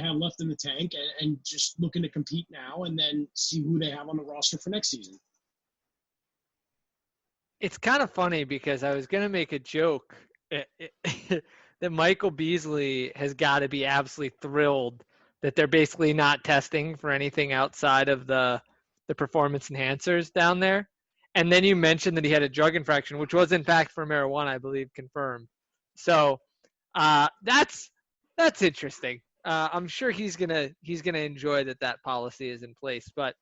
have left in the tank and just looking to compete now and then see who they have on the roster for next season. It's kind of funny because I was going to make a joke that Michael Beasley has got to be absolutely thrilled that they're basically not testing for anything outside of the performance enhancers down there. And then you mentioned that he had a drug infraction, which was in fact for marijuana, I believe, confirmed. So that's interesting. I'm sure he's gonna enjoy that policy is in place. But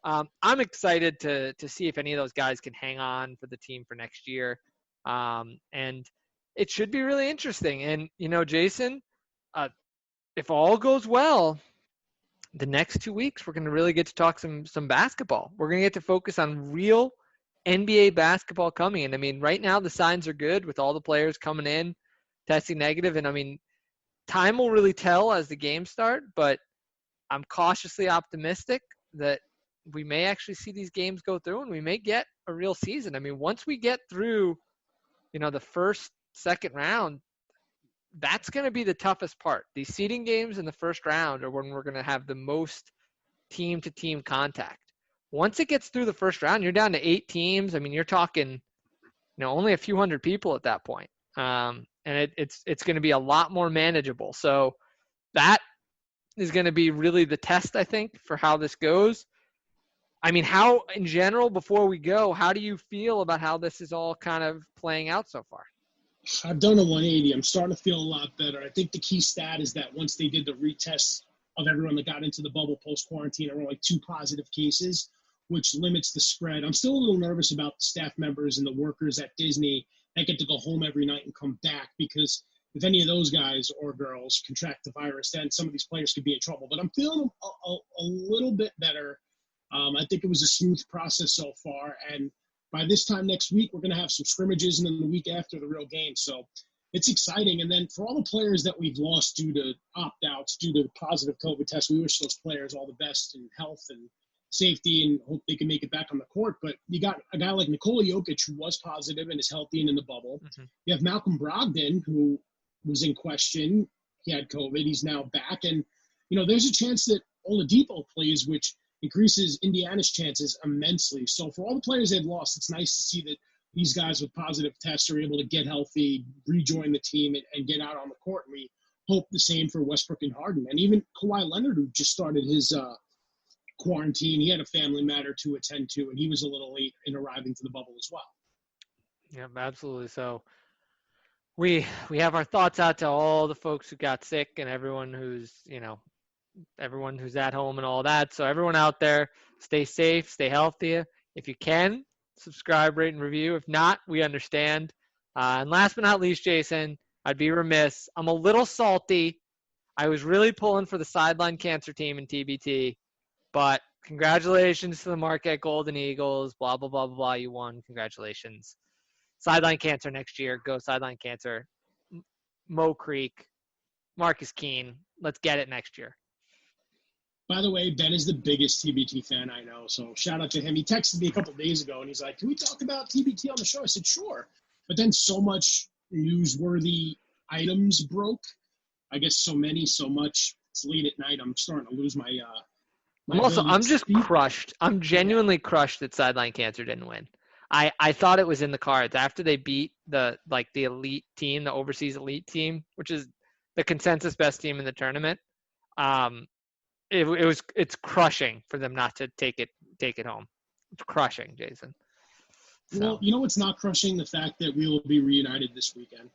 I'm excited to see if any of those guys can hang on for the team for next year. And it should be really interesting. And Jason, if all goes well, the next 2 weeks we're going to really get to talk some basketball. We're going to get to focus on real NBA basketball coming in. I mean, right now the signs are good with all the players coming in, testing negative. And I mean, time will really tell as the games start, but I'm cautiously optimistic that we may actually see these games go through and we may get a real season. I mean, once we get through, the first, second round, that's going to be the toughest part. These seeding games in the first round are when we're going to have the most team-to-team contact. Once it gets through the first round, you're down to 8 teams. I mean, you're talking, only a few hundred people at that point. And it's going to be a lot more manageable. So that is going to be really the test, I think, for how this goes. I mean, how, in general, before we go, how do you feel about how this is all kind of playing out so far? I've done a 180. I'm starting to feel a lot better. I think the key stat is that once they did the retest of everyone that got into the bubble post-quarantine, there were like 2 positive cases, which limits the spread. I'm still a little nervous about the staff members and the workers at Disney that get to go home every night and come back, because if any of those guys or girls contract the virus, then some of these players could be in trouble. But I'm feeling a little bit better. I think it was a smooth process so far. And by this time next week, we're going to have some scrimmages, and then the week after the real game. So it's exciting. And then for all the players that we've lost due to opt-outs, due to positive COVID tests, we wish those players all the best in health and safety and hope they can make it back on the court. But you got a guy like Nikola Jokic, who was positive and is healthy and in the bubble. Mm-hmm. You have Malcolm Brogdon, who was in question. He had COVID. He's now back. And, there's a chance that Oladipo plays, which increases Indiana's chances immensely. So for all the players they've lost, it's nice to see that these guys with positive tests are able to get healthy, rejoin the team, and get out on the court. And we hope the same for Westbrook and Harden. And even Kawhi Leonard, who just started his quarantine, he had a family matter to attend to, and he was a little late in arriving to the bubble as well. Yeah, absolutely. So we have our thoughts out to all the folks who got sick and everyone who's, everyone who's at home and all that. So everyone out there, stay safe, stay healthy. If you can, subscribe, rate, and review. If not, we understand. And last but not least, Jason, I'd be remiss. I'm a little salty. I was really pulling for the sideline cancer team in TBT, but congratulations to the Marquette Golden Eagles. Blah, blah, blah, blah, blah. You won. Congratulations. Sideline cancer next year. Go sideline cancer. Mo Creek, Marcus Keene. Let's get it next year. By the way, Ben is the biggest TBT fan I know, so shout out to him. He texted me a couple of days ago, and he's like, can we talk about TBT on the show? I said, sure. But then so much newsworthy items broke. I guess so much. It's late at night. I'm starting to lose my I'm just crushed. I'm genuinely crushed that sideline cancer didn't win. I thought it was in the cards after they beat the elite team, the overseas elite team, which is the consensus best team in the tournament. It's crushing for them not to take it home. It's crushing, Jason. So, well, you know what's not crushing? The fact that we will be reunited this weekend.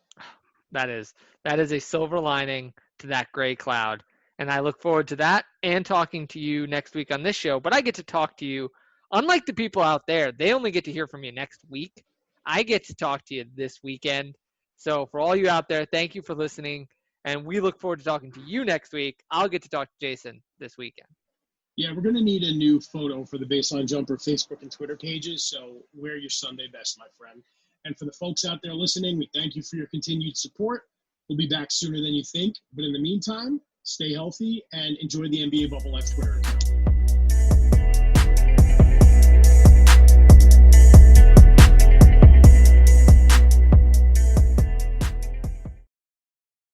That is a silver lining to that gray cloud. And I look forward to that and talking to you next week on this show. But I get to talk to you. Unlike the people out there, they only get to hear from you next week. I get to talk to you this weekend. So for all you out there, thank you for listening. And we look forward to talking to you next week. I'll get to talk to Jason this weekend. Yeah, we're going to need a new photo for the Baseline Jumper Facebook and Twitter pages, so wear your Sunday best, my friend. And for the folks out there listening, we thank you for your continued support. We'll be back sooner than you think. But in the meantime, stay healthy and enjoy the NBA Bubble Life Twitter account.